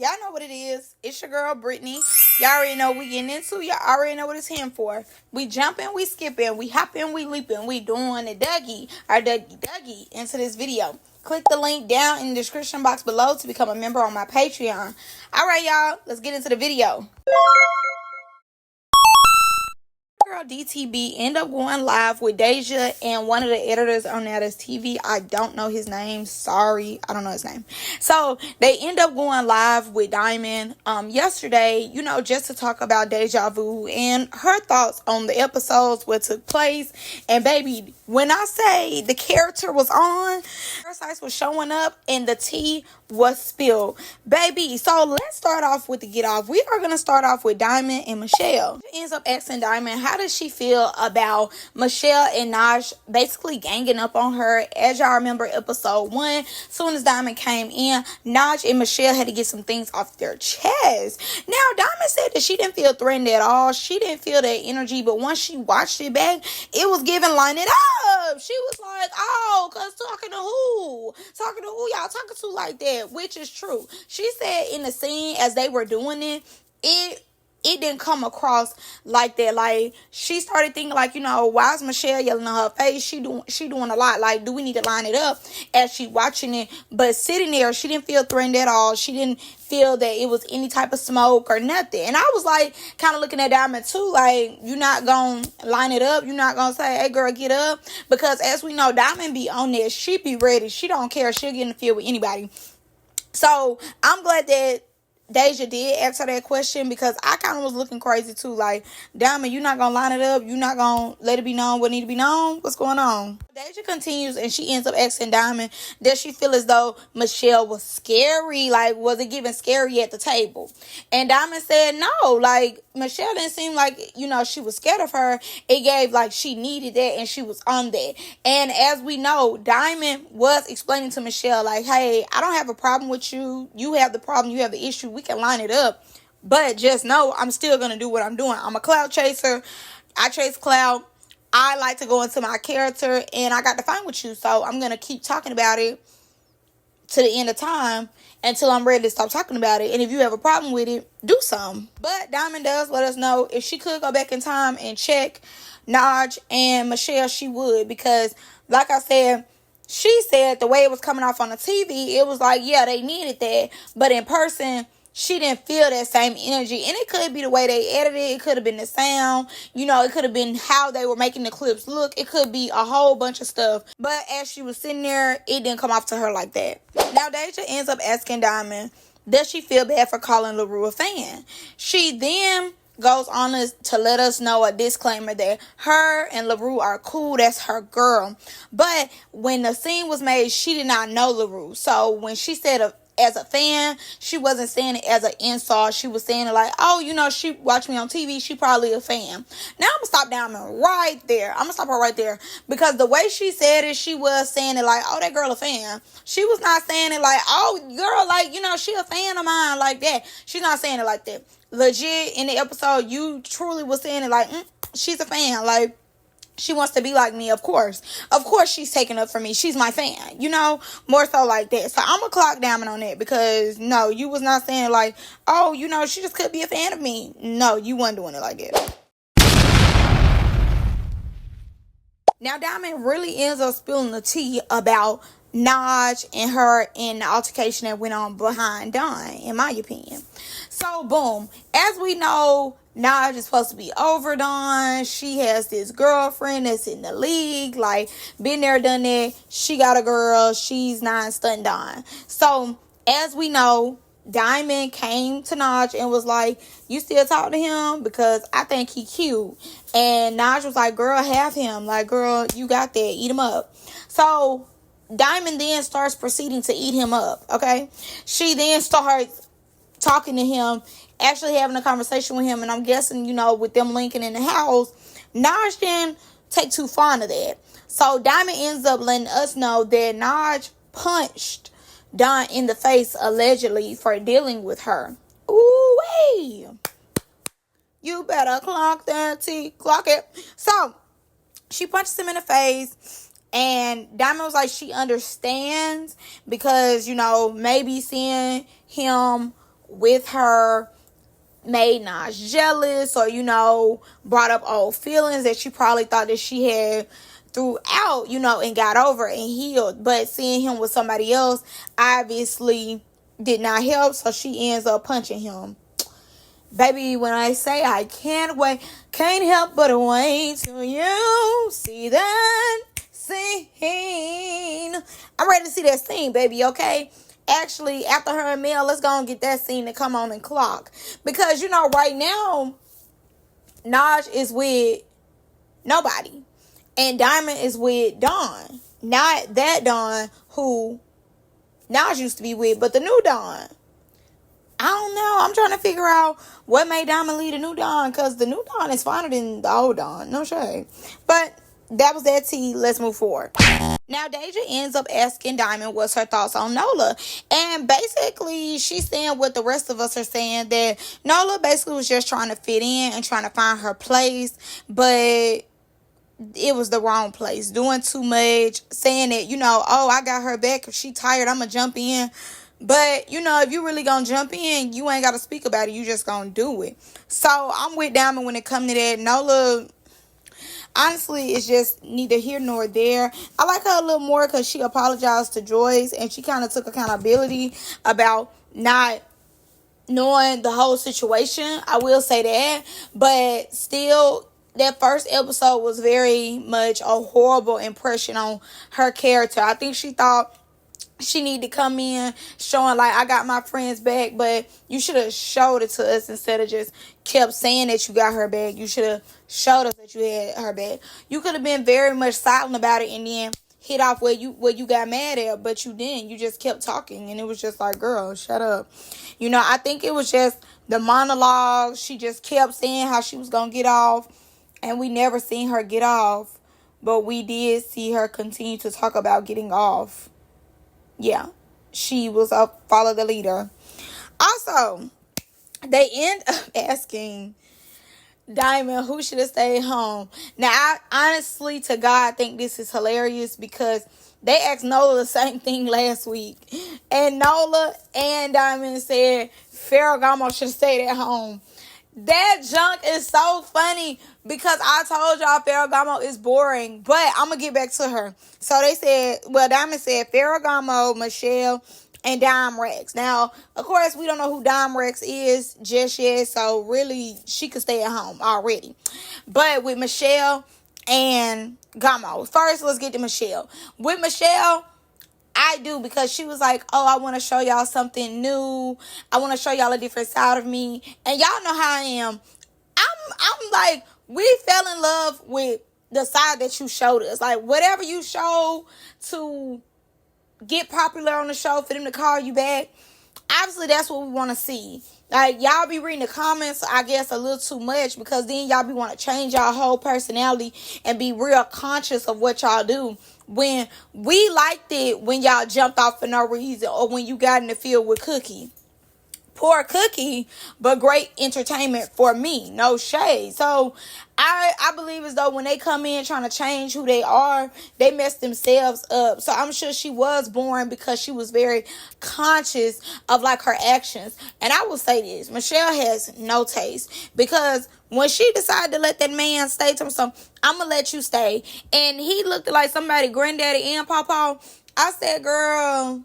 Y'all know what it is. It's your girl, Brittany. Y'all already know what we getting into. Y'all already know what it's here for. We jumping, we skipping, we hopping, we leaping. We doing the Dougie into this video. Click the link down in the description box below to become a member on my Patreon. All right, y'all. Let's get into the video. Girl DTB end up going live with Deja and one of the editors on that is TV. I don't know his name. Sorry, I don't know his name. So they end up going live with Diamond yesterday, just to talk about Deja Vu and her thoughts on the episodes, what took place. And baby, when I say the character was on, Parasites was showing up and the tea was spilled. Baby, so let's start off with the get off. We are going to start off with Diamond and Michelle. She ends up asking Diamond, how does she feel about Michelle and Naj basically ganging up on her? As y'all remember episode 1, soon as Diamond came in, Naj and Michelle had to get some things off their chest. Now, Diamond said that she didn't feel threatened at all. She didn't feel that energy, but once she watched it back, it was giving line it up. She was like, oh, cause talking to who? Talking to who y'all talking to like that? Which is true. She said in the scene as they were doing it, it didn't come across like that. Like, she started thinking like, why is Michelle yelling on her face? She doing a lot. Like, do we need to line it up as she watching it? But sitting there, she didn't feel threatened at all. She didn't feel that it was any type of smoke or nothing. And I was like, kind of looking at Diamond too, like, you're not gonna line it up. You're not gonna say, hey girl, get up. Because as we know, Diamond be on there. She be ready. She don't care. She'll get in the field with anybody. So I'm glad that Deja did answer that question, because I kind of was looking crazy too. Like, Diamond, you not gonna line it up? You not gonna let it be known what need to be known? What's going on? Deja continues and she ends up asking Diamond, does she feel as though Michelle was scary? Like, was it giving scary at the table? And Diamond said no. Like, Michelle didn't seem like, she was scared of her. It gave like she needed that and she was on that. And as we know, Diamond was explaining to Michelle like, hey, I don't have a problem with you. You have the problem. You have the issue. We can line it up. But just know I'm still going to do what I'm doing. I'm a cloud chaser. I chase cloud. I like to go into my character, and I got to fight with you. So I'm going to keep talking about it to the end of time until I'm ready to stop talking about it. And if you have a problem with it, do something. But Diamond does let us know if she could go back in time and check Naj and Michelle, she would. Because, like I said, she said the way it was coming off on the TV, it was like, yeah, they needed that. But in person, she didn't feel that same energy. And it could be the way they edited it. It could have been the sound. It could have been how they were making the clips look. It could be a whole bunch of stuff. But as she was sitting there, it didn't come off to her like that. Now, Deja ends up asking Diamond, does she feel bad for calling LaRue a fan? She then goes on to let us know a disclaimer that her and LaRue are cool. That's her girl. But when the scene was made, she did not know LaRue. So when she said as a fan, she wasn't saying it as an insult. She was saying it like, oh, she watched me on TV. She probably a fan. Now I'm going to stop Diamond right there. I'm going to stop her right there. Because the way she said it, she was saying it like, oh, that girl a fan. She was not saying it like, oh, girl, like, she a fan of mine like that. She's not saying it like that. Legit, in the episode, you truly was saying it like, she's a fan. Like, she wants to be like me, of course. Of course she's taking up for me. She's my fan, more so like that. So I'm going to clock Diamond on that, because no, you was not saying like, oh, she just could be a fan of me. No, you wasn't doing it like that. Now, Diamond really ends up spilling the tea about Naj and her and the altercation that went on behind Dawn, in my opinion. So, boom. As we know, Naj is supposed to be over Dawn. She has this girlfriend that's in the league. Like, been there, done that. She got a girl. She's not stunned Dawn. So, as we know, Diamond came to Naj and was like, you still talk to him? Because I think he cute. And Naj was like, girl, have him. Like, girl, you got that. Eat him up. So, Diamond then starts proceeding to eat him up, okay? She then starts talking to him, actually having a conversation with him, and I'm guessing, with them linking in the house, Naj didn't take too fond of that. So Diamond ends up letting us know that Naj punched Dawn in the face, allegedly, for dealing with her. Ooh-wee. You better clock that T. Clock it. So, she punches him in the face. And Diamond was like, she understands because, maybe seeing him with her made Naj jealous, or, you know, brought up old feelings that she probably thought that she had throughout, you know, and got over and healed. But seeing him with somebody else obviously did not help, so she ends up punching him. Baby, when I say I can't wait, can't help but wait till you see that scene. I'm ready to see that scene, baby, okay? Actually, after her and Mel, let's go and get that scene to come on and clock. Because, you know, right now, Naj is with nobody. And Diamond is with Dawn. Not that Dawn who Naj used to be with, but the new Dawn. I don't know. I'm trying to figure out what made Diamond leave the new Dawn, because the new Dawn is finer than the old Dawn. No shade. But that was that tea. Let's move forward. Now, Deja ends up asking Diamond what's her thoughts on Nola. And basically, she's saying what the rest of us are saying, that Nola basically was just trying to fit in and trying to find her place. But it was the wrong place. Doing too much. Saying that, you know, oh, I got her back. If she tired, I'm going to jump in. But, you know, if you really gonna jump in, you ain't got to speak about it. You just gonna do it. So, I'm with Diamond when it comes to that. Nola, honestly, it's just neither here nor there. I like her a little more because she apologized to Joyce. And she kind of took accountability about not knowing the whole situation. I will say that. But still, that first episode was very much a horrible impression on her character. I think she thought she need to come in showing like, I got my friends back, but you should have showed it to us instead of just kept saying that you got her back. You should have showed us that you had her back. You could have been very much silent about it and then hit off where you got mad at, but you didn't. You just kept talking, and it was just like, girl, shut up. You know, I think it was just the monologue. She just kept saying how she was gonna get off, and we never seen her get off, but we did see her continue to talk about getting off. Yeah, she was a follow the leader. Also, they end up asking Diamond who should have stayed home. Now, I honestly, to God, think this is hilarious because they asked Nola the same thing last week. And Nola and Diamond said Ferragamo should have stayed at home. That junk is so funny because I told y'all Ferragamo is boring, but I'm going to get back to her. So they said, well, Diamond said Ferragamo, Michelle, and Dime Rex. Now, of course, we don't know who Dime Rex is just yet, so really, she could stay at home already. But with Michelle and Gamo, first, let's get to Michelle. With Michelle, I do, because she was like, oh, I want to show y'all something new. I want to show y'all a different side of me. And y'all know how I am. I'm like, we fell in love with the side that you showed us. Like, whatever you showed to get popular on the show, for them to call you back, obviously that's what we want to see. Like, y'all be reading the comments, I guess, a little too much, because then y'all be want to change y'all whole personality and be real conscious of what y'all do. When we liked it when y'all jumped off for no reason, or when you got in the field with Cookie. Poor Cookie, but great entertainment for me. No shade. So I believe as though when they come in trying to change who they are, they mess themselves up. So I'm sure she was born because she was very conscious of like her actions. And I will say this, Michelle has no taste, because when she decided to let that man stay to him, so I'm going to let you stay. And he looked like somebody, granddaddy and pawpaw. I said, girl.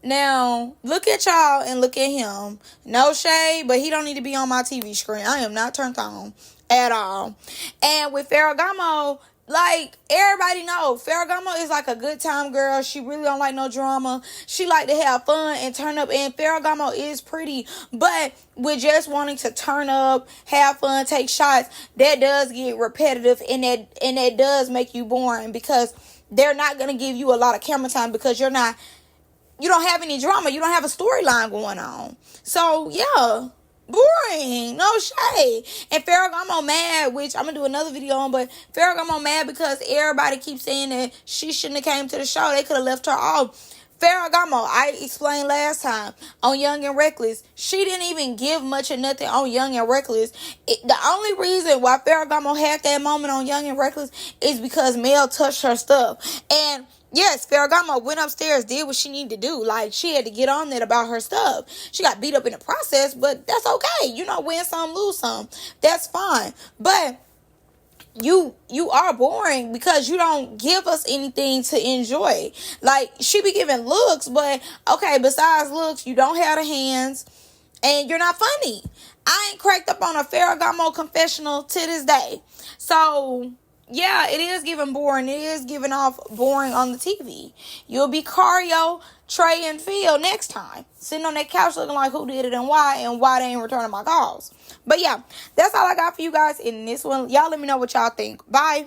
Now, look at y'all and look at him. No shade, but he don't need to be on my TV screen. I am not turned on at all. And with Ferragamo, like, everybody know, Ferragamo is like a good time girl. She really don't like no drama. She like to have fun and turn up. And Ferragamo is pretty. But with just wanting to turn up, have fun, take shots, that does get repetitive. And that does make you boring, because they're not going to give you a lot of camera time, because you don't have any drama. You don't have a storyline going on. So, yeah, boring. No shade. And Ferragamo mad, which I'm going to do another video on, but Ferragamo mad because everybody keeps saying that she shouldn't have came to the show. They could have left her off. Ferragamo, I explained last time on Young and Reckless, she didn't even give much of nothing on Young and Reckless. The only reason why Ferragamo had that moment on Young and Reckless is because Mel touched her stuff. And Yes, Ferragamo went upstairs, did what she needed to do. Like, she had to get on that about her stuff. She got beat up in the process, but that's okay. You know, win some, lose some. That's fine. But you are boring because you don't give us anything to enjoy. Like, she be giving looks, but okay, besides looks, you don't have the hands and you're not funny. I ain't cracked up on a Ferragamo confessional to this day. So yeah, it is giving boring. It is giving off boring on the TV. You'll be Cario, Trey, and Phil next time, sitting on that couch looking like who did it and why they ain't returning my calls. But yeah, that's all I got for you guys in this one. Y'all let me know what y'all think. Bye.